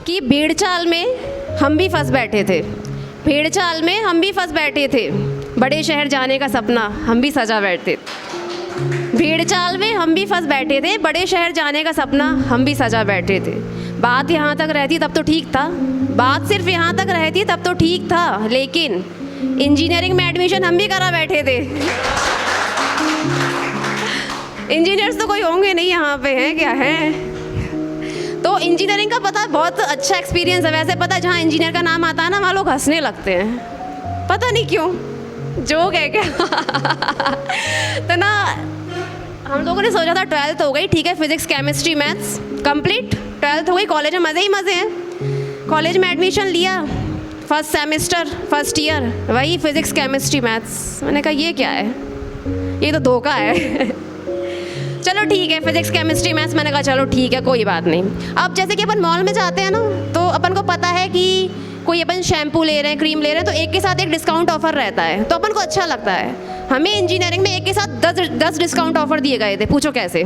कि भीड़ चाल में हम भी फंस बैठे थे, भीड़ चाल में हम भी फंस बैठे थे, बड़े शहर जाने का सपना हम भी सजा बैठे। भीड़ चाल में हम भी फंस बैठे थे, बड़े शहर जाने का सपना हम भी सजा बैठे थे। बात यहाँ तक रहती तब तो ठीक था, बात सिर्फ यहाँ तक रहती तब तो ठीक था, लेकिन इंजीनियरिंग में एडमिशन हम भी करा बैठे थे। इंजीनियर्स तो कोई होंगे नहीं यहाँ पे, हैं क्या हैं? तो इंजीनियरिंग का पता बहुत अच्छा एक्सपीरियंस है। वैसे पता जहाँ इंजीनियर का नाम आता है ना, वहाँ लोग हंसने लगते हैं, पता नहीं क्यों, जोक है क्या? तो ना हम लोगों ने सोचा था 12th हो गई, ठीक है, physics chemistry maths complete, 12th हो गई, कॉलेज में मज़े ही मज़े हैं। कॉलेज में एडमिशन लिया, फर्स्ट सेमेस्टर फर्स्ट ईयर, वही फिजिक्स केमिस्ट्री मैथ्स। मैंने कहा ये क्या है, ये तो धोखा है। चलो ठीक है, फिजिक्स केमिस्ट्री मैथ्स। मैंने कहा चलो ठीक है, कोई बात नहीं। अब जैसे कि अपन मॉल में जाते हैं ना, तो अपन को पता है कि कोई अपन शैम्पू ले रहे हैं, क्रीम ले रहे हैं, तो एक के साथ एक डिस्काउंट ऑफर रहता है, तो अपन को अच्छा लगता है। हमें इंजीनियरिंग में एक के साथ 10 डिस्काउंट ऑफर दिए गए थे। पूछो कैसे?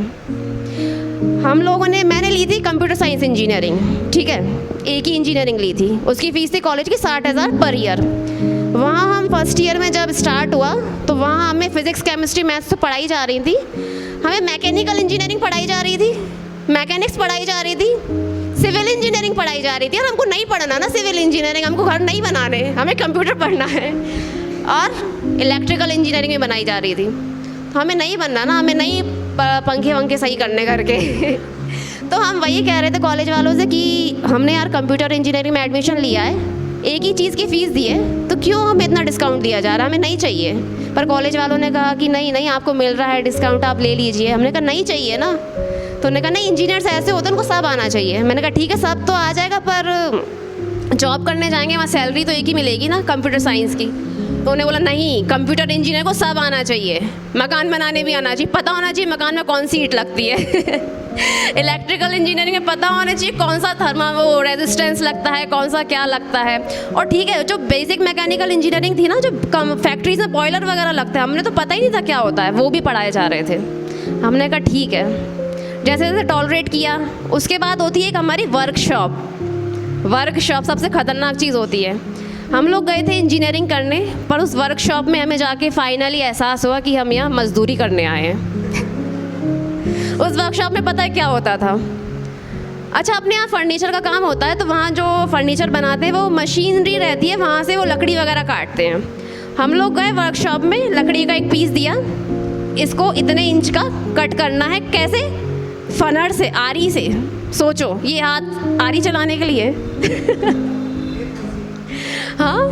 हम लोगों ने, मैंने ली थी कंप्यूटर साइंस इंजीनियरिंग, ठीक है, एक ही इंजीनियरिंग ली थी। उसकी फ़ीस थी कॉलेज की 60,000 पर ईयर। वहाँ हम फर्स्ट ईयर में जब स्टार्ट हुआ तो वहाँ हमें फिजिक्स केमिस्ट्री मैथ्स तो पढ़ाई जा रही थी, हमें मैकेनिकल इंजीनियरिंग पढ़ाई जा रही थी, मैकेनिक्स पढ़ाई जा रही थी, सिविल इंजीनियरिंग पढ़ाई जा रही थी। और हमको नहीं पढ़ना ना सिविल इंजीनियरिंग, हमको घर नहीं बनाने, हमें कंप्यूटर पढ़ना है। और इलेक्ट्रिकल इंजीनियरिंग में बनाई जा रही थी, तो हमें नहीं बनना ना, हमें नहीं पंखे वंखे सही करने करके। तो हम वही कह रहे थे कॉलेज वालों से कि हमने यार कंप्यूटर इंजीनियरिंग में एडमिशन लिया है, एक ही चीज़ की फ़ीस दी है, तो क्यों हमें इतना डिस्काउंट दिया जा रहा है, हमें नहीं चाहिए। पर कॉलेज वालों ने कहा कि नहीं नहीं, आपको मिल रहा है डिस्काउंट, आप ले लीजिए। हमने कहा नहीं चाहिए ना, तो उन्होंने कहा नहीं, इंजीनियर्स ऐसे होते हैं, उनको सब आना चाहिए। मैंने कहा ठीक है, सब तो आ जाएगा, पर जॉब करने जाएंगे वहाँ सैलरी तो एक ही मिलेगी ना कंप्यूटर साइंस की। तो उन्हें बोला नहीं, कंप्यूटर इंजीनियर को सब आना चाहिए, मकान बनाने भी आना चाहिए, पता होना चाहिए मकान में कौन सी ईंट लगती है। इलेक्ट्रिकल इंजीनियरिंग में पता होना चाहिए कौन सा वो रेजिस्टेंस लगता है, कौन सा क्या लगता है। और ठीक है, जो बेसिक मैकेनिकल इंजीनियरिंग थी ना, जो फैक्ट्रीज में बॉयलर वगैरह लगता है, हमने तो पता ही नहीं था क्या होता है, वो भी पढ़ाए जा रहे थे। हमने कहा ठीक है, जैसे जैसे टॉलरेट किया। उसके बाद होती है एक हमारी वर्कशॉप। वर्कशॉप सबसे ख़तरनाक चीज़ होती है। हम लोग गए थे इंजीनियरिंग करने, पर उस वर्कशॉप में हमें जाके फाइनली एहसास हुआ कि हम यहाँ मजदूरी करने आए हैं। उस वर्कशॉप में पता है क्या होता था? अच्छा, अपने यहाँ फर्नीचर का काम होता है, तो वहाँ जो फर्नीचर बनाते हैं वो मशीनरी रहती है, वहाँ से वो लकड़ी वगैरह काटते हैं। हम लोग गए वर्कशॉप में, लकड़ी का एक पीस दिया, इसको इतने इंच का कट करना है। कैसे? फनर से, आरी से। सोचो, ये हाथ आरी चलाने के लिए। हाँ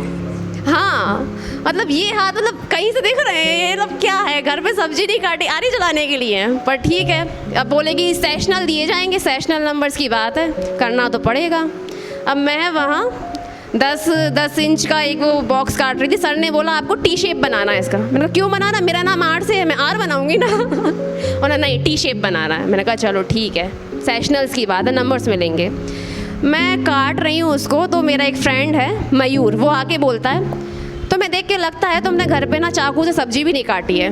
हाँ, मतलब ये हाथ, मतलब कहीं से देख रहे हैं ये मतलब क्या है, घर पे सब्जी नहीं काटी, आरी चलाने के लिए। पर ठीक है, अब बोलेगी सेशनल दिए जाएंगे, सेशनल नंबर्स की बात है, करना तो पड़ेगा। अब मैं वहाँ 10 इंच का एक वो बॉक्स काट रही थी। सर ने बोला आपको टी शेप बनाना है इसका। मैंने कहा क्यों बनाना, मेरा नाम आर से है, मैं आर बनाऊंगी ना। और नहीं, टी शेप बनाना है। मैंने कहा चलो ठीक है, सेशनल्स की बात है, नंबर्स मिलेंगे। मैं काट रही हूँ उसको, तो मेरा एक फ्रेंड है मयूर, वो आके बोलता है, तो मैं देख के लगता है तुमने घर पे ना चाकू से सब्जी भी नहीं काटी है।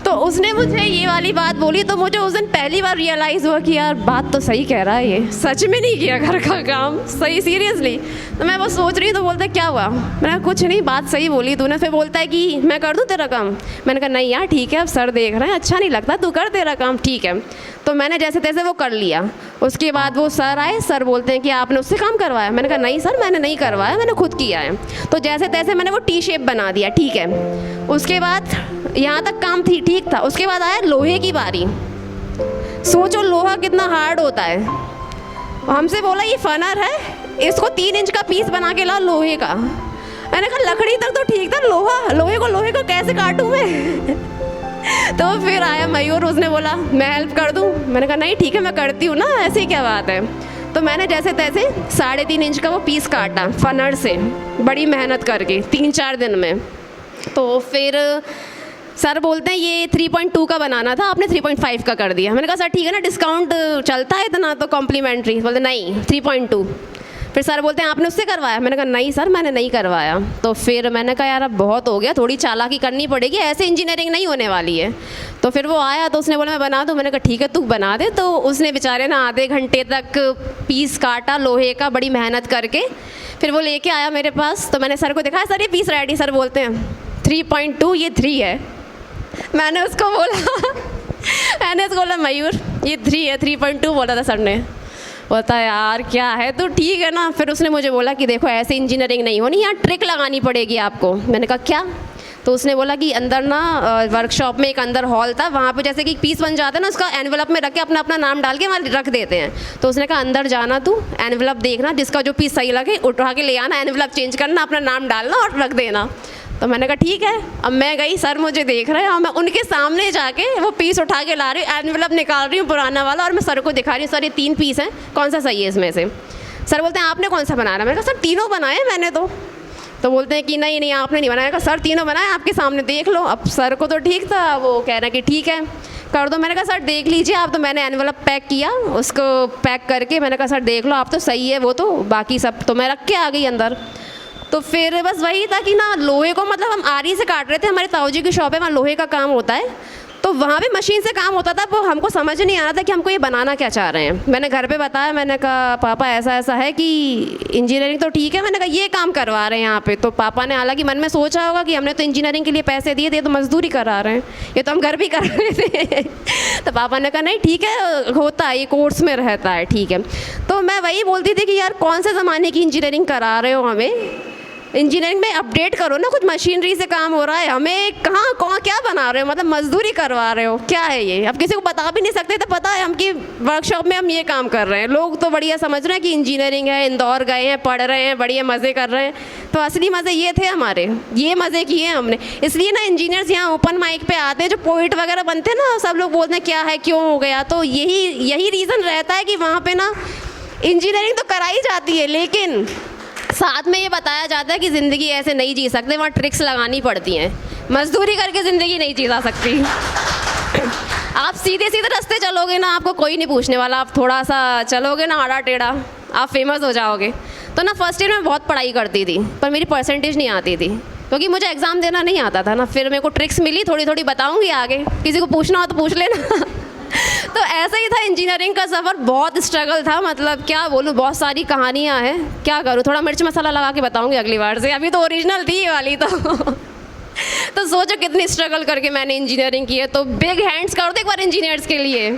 तो उसने मुझे ये वाली बात बोली, तो मुझे उस दिन पहली बार रियलाइज़ हुआ कि यार बात तो सही कह रहा है, ये सच में नहीं किया घर का काम सही, सीरियसली। तो मैं वो सोच रही, तो बोलता है क्या हुआ? मैंने कहा कुछ नहीं, बात सही बोली तूने। फिर बोलता है कि मैं कर दूँ तेरा काम। मैंने कहा नहीं यार ठीक है, अब सर देख रहे हैं, अच्छा नहीं लगता, तू कर तेरा काम, ठीक है। तो मैंने जैसे तैसे वो कर लिया। उसके बाद वो सर आए, सर बोलते हैं कि आपने उससे काम करवाया? मैंने कहा नहीं सर, मैंने नहीं करवाया, मैंने खुद किया है। तो जैसे तैसे मैंने वो टी शेप बना दिया, ठीक है। उसके बाद यहाँ तक काम ठीक था। उसके बाद आया लोहे की बारी। सोचो लोहा कितना हार्ड होता है। हमसे बोला ये फनर है, इसको 3 इंच का पीस बना के ला लोहे का। मैंने कहा लकड़ी तक तो ठीक था, लोहे को कैसे काटूँ मैं? तो फिर आया मयूर, उसने बोला मैं हेल्प कर दूँ। मैंने कहा नहीं ठीक है, मैं करती हूँ ना, ऐसी क्या बात है। तो मैंने जैसे तैसे 3.5 इंच का वो पीस काटा फनर से, बड़ी मेहनत करके 3-4 दिन में। तो फिर सर बोलते हैं ये 3.2 का बनाना था, आपने 3.5 का कर दिया। मैंने कहा सर ठीक है ना, डिस्काउंट चलता है इतना तो कॉम्प्लीमेंट्री। बोलते नहीं 3.2। फिर सर बोलते हैं आपने उससे करवाया? मैंने कहा नहीं सर मैंने नहीं करवाया। तो फिर मैंने कहा यार अब बहुत हो गया, थोड़ी चालाकी करनी पड़ेगी, ऐसे इंजीनियरिंग नहीं होने वाली है। तो फिर वो आया तो उसने बोला मैं बना दूँ। मैंने कहा ठीक है तू बना दे। तो उसने बेचारे ना आधे घंटे तक पीस काटा लोहे का बड़ी मेहनत करके, फिर वो लेके आया मेरे पास। तो मैंने सर को दिखाया, सर ये पीस रेडी। सर बोलते हैं 3.2 ये 3 है। मैंने उसको बोला मयूर ये 3 है, 3.2 बोला था सर ने। बोलता है यार क्या है तो ठीक है ना। फिर उसने मुझे बोला कि देखो ऐसे इंजीनियरिंग नहीं होनी, यहाँ ट्रिक लगानी पड़ेगी आपको। मैंने कहा क्या? तो उसने बोला कि अंदर ना वर्कशॉप में एक अंदर हॉल था, वहाँ पे जैसे कि पीस बन जाता है ना, उसका एनवेलप में रख के अपना अपना नाम डाल के वहाँ रख देते हैं। तो उसने कहा अंदर जाना तू, एनवेलप देखना, जिसका जो पीस सही लगे उठा के ले आना, एनवेलप चेंज करना, अपना नाम डालना और रख देना। तो मैंने कहा ठीक है। अब मैं गई, सर मुझे देख रहे हैं और मैं उनके सामने जाके वो पीस उठा के ला रही हूँ, एनवेलप निकाल रही हूँ पुराना वाला, और मैं सर को दिखा रही हूँ सर ये 3 पीस हैं, कौन सा सही है इसमें से? सर बोलते हैं आपने कौन सा बनाया? मैंने कहा सर तीनों बनाए मैंने तो बोलते हैं कि नहीं आपने नहीं बनाया। सर तीनों बनाए आपके सामने देख लो। अब सर को तो ठीक था, वो कह रहे हैं कि ठीक है कर दो। मैंने कहा सर देख लीजिए आप। तो मैंने एनवेलप पैक किया, उसको पैक करके मैंने कहा सर देख लो आप तो सही है वो तो, बाकी सब तो मैं रख के आ गई अंदर। तो फिर बस वही था कि ना लोहे को मतलब हम आरी से काट रहे थे, हमारे ताऊ जी की शॉप है वहाँ लोहे का काम होता है, तो वहाँ पे मशीन से काम होता था। वो हमको समझ नहीं आ रहा था कि हमको ये बनाना क्या चाह रहे हैं। मैंने घर पे बताया, मैंने कहा पापा ऐसा ऐसा है कि इंजीनियरिंग तो ठीक है, मैंने कहा ये काम करवा रहे हैं यहाँ पे। तो पापा ने हालांकि मन में सोचा होगा कि हमने तो इंजीनियरिंग के लिए पैसे दिए थे, तो मजदूरी करा रहे हैं, ये तो हम घर भी कर रहे थे। तो पापा ने कहा नहीं ठीक है होता है, ये कोर्स में रहता है, ठीक है। तो मैं वही बोलती थी कि यार कौन से ज़माने की इंजीनियरिंग करा रहे हो हमें, इंजीनियरिंग में अपडेट करो ना, कुछ मशीनरी से काम हो रहा है, हमें कहाँ क्या बना रहे हो, मतलब मजदूरी करवा रहे हो, क्या है ये? अब किसी को बता भी नहीं सकते, तो पता है हम कि वर्कशॉप में हम ये काम कर रहे हैं, लोग तो बढ़िया समझ रहे हैं कि इंजीनियरिंग है, इंदौर गए हैं, पढ़ रहे हैं, बढ़िया मज़े कर रहे हैं। तो असली मज़े ये थे हमारे, ये मज़े किए हैं हमने। इसलिए ना इंजीनियर्स यहाँ ओपन माइक पे आते हैं, जो पोइट वगैरह बनते हैं ना, सब लोग बोलते हैं क्या है क्यों हो गया। तो यही रीज़न रहता है कि वहाँ पर ना इंजीनियरिंग तो कराई जाती है, लेकिन साथ में ये बताया जाता है कि ज़िंदगी ऐसे नहीं जी सकते, वहाँ ट्रिक्स लगानी पड़ती हैं, मजदूरी करके ज़िंदगी नहीं जी जा सकती। आप सीधे सीधे रास्ते चलोगे ना, आपको कोई नहीं पूछने वाला, आप थोड़ा सा चलोगे ना आड़ा टेढ़ा, आप फेमस हो जाओगे। तो ना फर्स्ट ईयर में बहुत पढ़ाई करती थी, पर मेरी परसेंटेज नहीं आती थी, क्योंकि मुझे एग्ज़ाम देना नहीं आता था ना। फिर मेरे को ट्रिक्स मिली, थोड़ी थोड़ी बताऊँगी आगे, किसी को पूछना हो तो पूछ लेना। तो ऐसा ही था इंजीनियरिंग का सफ़र, बहुत स्ट्रगल था, मतलब क्या बोलूँ, बहुत सारी कहानियाँ हैं, क्या करूँ, थोड़ा मिर्च मसाला लगा के बताऊँगी अगली बार से, अभी तो ओरिजिनल थी ये वाली तो सोचो कितनी स्ट्रगल करके मैंने इंजीनियरिंग की है। तो बिग हैंड्स कर दो एक बार इंजीनियर्स के लिए।